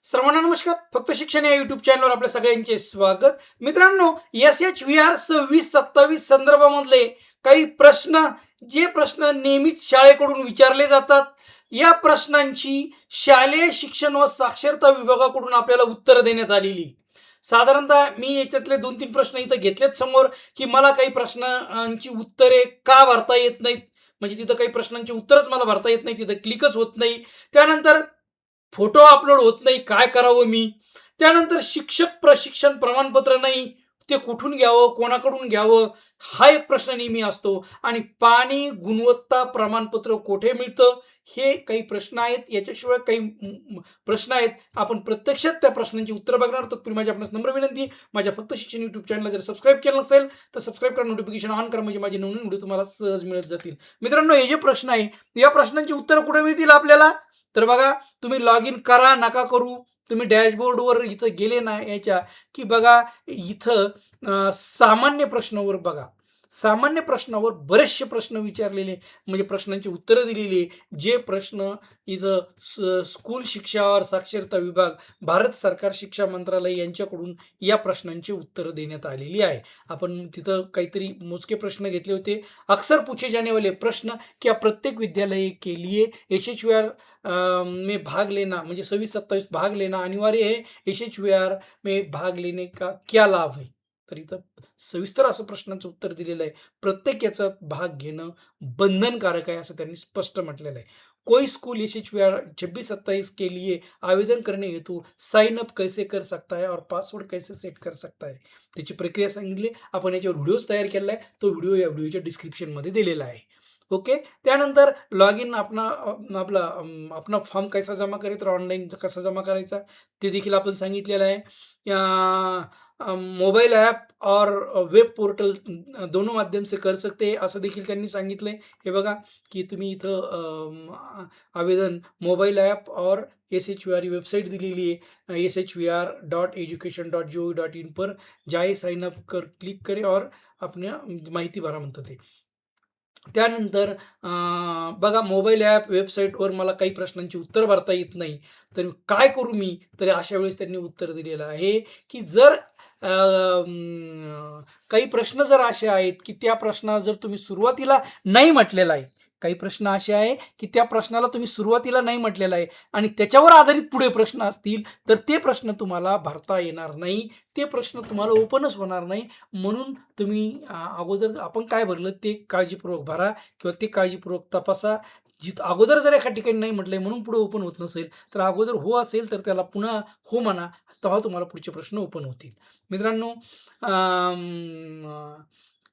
सर्वांना नमस्कार. फक्त शिक्षण या यूट्यूब चॅनलवर आपल्या सगळ्यांचे स्वागत. मित्रांनो, SHVR 26-27 संदर्भामधले काही प्रश्न, जे प्रश्न नेहमीच शाळेकडून विचारले जातात, या प्रश्नांची शालेय शिक्षण व साक्षरता विभागाकडून आपल्याला उत्तरं देण्यात आलेली. साधारणतः मी याच्यातले 2-3 प्रश्न इथं घेतलेत समोर, की मला काही प्रश्नांची उत्तरे का भरता येत नाहीत, म्हणजे तिथं काही प्रश्नांची उत्तरच मला भरता येत नाही, तिथं क्लिकच होत नाही. त्यानंतर फोटो अपलोड होत नाही, काय करावं मी? त्यानंतर शिक्षक प्रशिक्षण प्रमाणपत्र नाही, ते कुठून घ्यावं, कोणाकडून घ्यावं, हा एक प्रश्न नेहमी असतो. आणि पाणी गुणवत्ता प्रमाणपत्र कुठे मिळतं, हे काही प्रश्न आहेत. याच्याशिवाय काही प्रश्न आहेत. आपण प्रत्यक्षात त्या प्रश्नांची उत्तरं बघणार आहोत. तत्पूर्वी माझी आपणास नम्र विनंती, माझ्या फक्त शिक्षण यूट्यूब चॅनलला जर सबस्क्राईब केलं नसेल तर सबस्क्राईब करा, नोटिफिकेशन ऑन करा, म्हणजे माझे नवीन व्हिडिओ तुम्हाला सहज मिळत जातील. मित्रांनो, हे जे प्रश्न आहे, या प्रश्नांची उत्तरं कुठे मिळतील आपल्याला? तर बघा, तुम्ही लॉग इन करा नका करू, तुम्ही डॅशबोर्डवर इथं गेले ना याच्या, की बघा इथं सामान्य प्रश्नावर बघा. सामान्य प्रश्नावर बरेचसे प्रश्न विचारलेले, म्हणजे प्रश्नांची उत्तरं दिलेली, जे प्रश्न इथं स्कूल शिक्षा और साक्षरता विभाग, भारत सरकार शिक्षा मंत्रालय यांच्याकडून या प्रश्नांची उत्तरं देण्यात आलेली आहे. आपण तिथं काहीतरी मोजके प्रश्न घेतले होते. अक्सर पूछे जाने वाले प्रश्न, क्या प्रत्येक विद्यालय के लिए SHVR में भाग लेना, म्हणजे 26-27 भाग लेना अनिवार्य है, SHVR में भाग लेने का क्या लाभ है? तर इथं सविस्तर असं प्रश्नाचं उत्तर दिलेलं आहे. प्रत्येक याचा भाग घेणं बंधनकारक आहे, असं त्यांनी स्पष्ट म्हटलेलं आहे. कोई स्कूल SHVR 26-27 के लिए आवेदन करने हेतु साइन अप कैसे कर सकता है और पासवर्ड कैसे सेट कर सकता है, त्याची प्रक्रिया सांगितली. आपण याच्यावर व्हिडिओज तयार केलेला आहे, तो व्हिडिओ या व्हिडिओच्या डिस्क्रिप्शनमध्ये दिलेला आहे. ओके. त्यानंतर लॉग इन अपना फॉर्म कैसा जमा करे, तर ऑनलाईन कसा जमा करायचा ते देखील आपण सांगितलेलं आहे. मोबाईल ॲप और वेब पोर्टल दोनों माध्यम से कर सकते हैं, असं देखील त्यांनी सांगितलंय. हे बघा, की तुम्ही इथं आवेदन मोबाईल ॲप और SHVR वेबसाईट दिलेली आहे, shvr.education.gov.in पर जाए, साइन अप कर क्लिक करे और आपल्या माहिती भरा म्हणतं ते. त्यानंतर बघा, मोबाईल ॲप वेबसाईटवर मला काही प्रश्नांची उत्तर भरता येत नाही, तर काय करू मी? तर अशा वेळेस त्यांनी उत्तर दिलेलं आहे, की जर काही प्रश्न जर असे आहेत, की त्या प्रश्नाला जर तुम्ही सुरुवातीला नाही म्हटलेलं आहे, काही प्रश्न असे आहे, की त्या प्रश्नाला तुम्ही सुरुवातीला नाही म्हटलेलं आहे आणि त्याच्यावर आधारित पुढे प्रश्न असतील, तर ते प्रश्न तुम्हाला भरता येणार नाही. ते प्रश्न तुम्हाला ओपनच होणार नाही. म्हणून तुम्ही अगोदर आपण काय भरलं ते काळजीपूर्वक भरा, किंवा ते काळजीपूर्वक तपासा. जिथं अगोदर जर एका ठिकाणी नाही म्हटलंय म्हणून पुढे ओपन होत नसेल, तर अगोदर हो असेल तर त्याला पुन्हा हो म्हणा, तेव्हा तुम्हाला पुढचे प्रश्न ओपन होतील. मित्रांनो,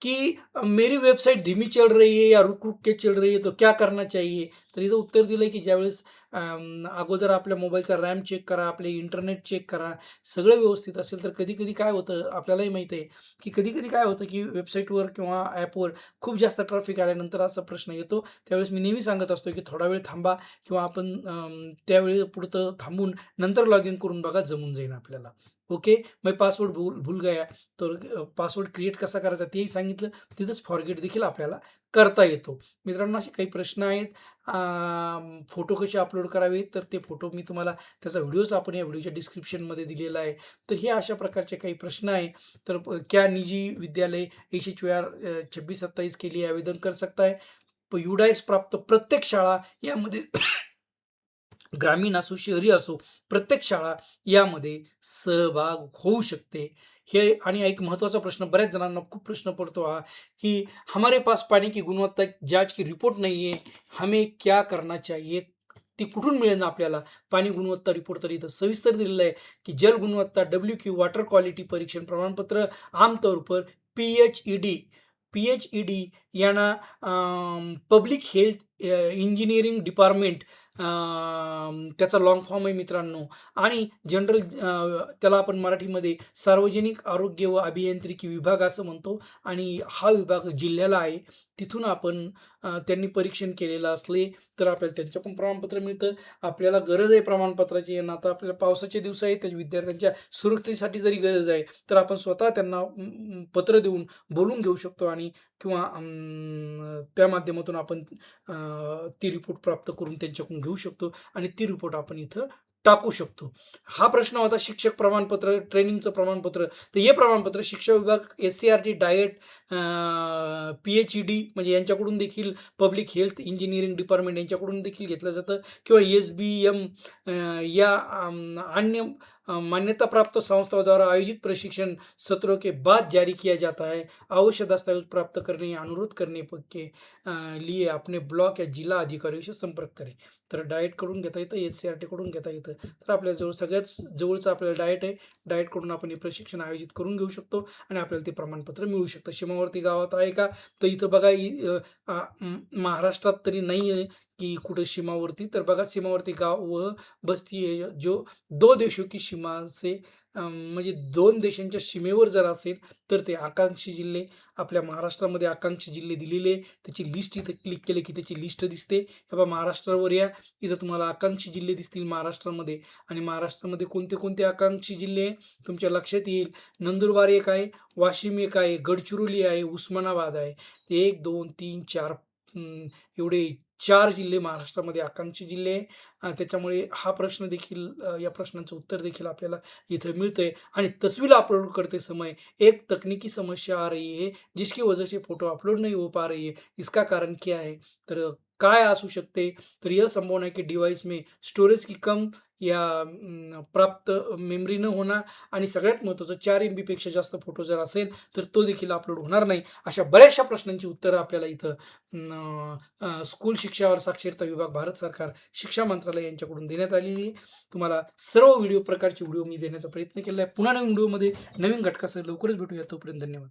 की मेरी वेबसाईट धीमी चल रही है या रुक-रुक के चल रही है, तो क्या करना चाहिए? तर इथं उत्तर दिलंय, की ज्यावेळेस अगोदर आपल्या मोबाईलचा रॅम चेक करा, आपले इंटरनेट चेक करा, सगळं व्यवस्थित असेल. तर कधी-कधी काय होतं, आपल्यालाही माहीत आहे, की कधी-कधी काय होतं, की वेबसाईटवर किंवा ॲपवर खूप जास्त ट्रॅफिक आल्यानंतर असा प्रश्न येतो. त्यावेळेस मी नेहमी सांगत असतो, की थोडा वेळ थांबा, किंवा आपण त्यावेळी पुरतं थांबून नंतर लॉग इन करून बघा, जमून जाईल आपल्याला. ओके. मग पासवर्ड भूल गया, तर पासवर्ड क्रिएट कसा करायचा तेही सांगितलं. तिथंच फॉरगेट देखील आपल्याला करता येतो. मित्रांनो, असे काही प्रश्न आहेत. फोटो कसे अपलोड करावे, तर ते फोटो मी तुम्हाला त्याचा व्हिडिओच आपण या व्हिडिओच्या डिस्क्रिप्शनमध्ये दिलेला आहे. तर हे अशा प्रकारचे काही प्रश्न आहे. तर क्या निजी विद्यालय SHVR 26-27 के लिए आवेदन कर सकता है? UDAIS प्राप्त प्रत्येक शाळा यामध्ये ग्रामीण असो, शहरी असो, प्रत्येक शाळा यामध्ये सहभाग होऊ शकते. हे आणि एक महत्त्वाचा प्रश्न बऱ्याच जणांना खूप प्रश्न पडतो हा, की हमारे पास पानी की गुणवत्ता जांच की रिपोर्ट नहीं है, हमें क्या करना चाहिए? ती कुठून मिळेल आपल्याला? पाणी गुणवत्ता रिपोर्ट तर इथं सविस्तर दिलेलं आहे, की जल गुणवत्ता WQ वॉटर क्वालिटी परीक्षण प्रमाणपत्र आमतौर पर PHED PHED यांना पब्लिक हेल्थ इंजिनिअरिंग डिपार्टमेंट, त्याचा लाँग फॉर्म आहे मित्रांनो. आणि जनरल, त्याला आपण मराठीमध्ये सार्वजनिक आरोग्य व अभियांत्रिकी विभाग असं म्हणतो. आणि हा विभाग जिल्ह्याला आहे. तिथून आपण त्यांनी परीक्षण केलेलं असले तर आपल्याला त्यांच्याकडून प्रमाणपत्र मिळतं. आपल्याला गरज आहे प्रमाणपत्राची, आणि आता आपल्याला पावसाचे दिवस आहेत, त्या विद्यार्थ्यांच्या सुरक्षेसाठी जरी गरज आहे, तर आपण स्वतः त्यांना पत्र देऊन बोलून घेऊ शकतो, आणि किंवा त्या माध्यमातून आपण ती रिपोर्ट प्राप्त करून त्यांच्याकडून घेऊ शकतो, आणि ती रिपोर्ट आपण इथं टाकू शकतो. हा प्रश्न होता शिक्षक प्रमाणपत्र, ट्रेनिंगचं प्रमाणपत्र. तर हे प्रमाणपत्र शिक्षण विभाग, एस-सी-आर-टी, डाएट, पी-एच-ई-डी म्हणजे यांच्याकडून देखील, पब्लिक हेल्थ इंजिनिअरिंग डिपार्टमेंट यांच्याकडून देखील घेतलं जातं किंवा एस-बी-एम या अन्य मान्यता प्राप्त संस्थाओं द्वारा आयोजित प्रशिक्षण सत्रों के बाद जारी किया जाता है. आवश्यक दस्तावेज प्राप्त करने या अनुरोध करने के लिए अपने ब्लॉक या जिल्हा अधिकाऱ्याशी संपर्क करें. तर डाएटकडून घेता येतं, एस-सी-आर-टीकडून घेता येतं. तर आपल्याजवळ सगळ्यात जवळचं आपल्याला डाएट आहे. डाएटकडून आपण हे प्रशिक्षण आयोजित करून घेऊ शकतो आणि आपल्याला ते प्रमाणपत्र मिळू शकतं. सीमावर्ती गावात आहे का? तर इथं बघा महाराष्ट्रात तरी नाही आहे की कुठं सीमावर्ती. तर बघा सीमावर्ती गाव व बस्ती है जो 2 देशों की सीमा से म्हणजे 2 देशांच्या सीमेवर जर असेल तर ते आकांक्षी जिल्हे, आपल्या महाराष्ट्रामध्ये आकांक्षी जिल्हे दिलेले आहे. त्याची लिस्ट इथं क्लिक केलं की त्याची लिस्ट दिसते. हे बघा महाराष्ट्रावर या, इथं तुम्हाला आकांक्षी जिल्हे दिसतील महाराष्ट्रामध्ये आणि महाराष्ट्रामध्ये कोणते कोणते आकांक्षी जिल्हे तुमच्या लक्षात येईल. नंदुरबार एक आहे, वाशिम एक आहे, गडचिरोली आहे, उस्मानाबाद आहे. 1, 2, 3, 4 एवढे 4 जिल्हे महाराष्ट्रामध्ये आकांक्षी जिल्हे आहे. त्याच्यामुळे हा प्रश्न देखील या प्रश्नाचं उत्तर देखील आपल्याला इथं मिळतंय आणि तस्वीर अपलोड करते समय एक तकनीकी समस्या आ रही है जिसकी वजह से फोटो अपलोड नहीं हो पा रही है. इसका कारण क्या है? तर काय असू शकते? तर यह संभावना है कि डिवाइस में स्टोरेज की कम या प्राप्त मेमरी न होना आणि सगळ्यात महत्त्वाचं 4 MB पेक्षा जास्त फोटो जर असेल तर तो देखील अपलोड होणार नाही. अशा बऱ्याचशा प्रश्नांची उत्तरं आपल्याला इथं स्कूल शिक्षा और साक्षरता विभाग, भारत सरकार, शिक्षा मंत्रालय यांच्याकडून देण्यात आलेली आहे. तुम्हाला सर्व प्रकारचे व्हिडिओ मी देण्याचा प्रयत्न केला आहे. पुन्हा नवीन व्हिडिओमध्ये नवीन घटकासह लवकरच भेटूया. तोपर्यंत धन्यवाद.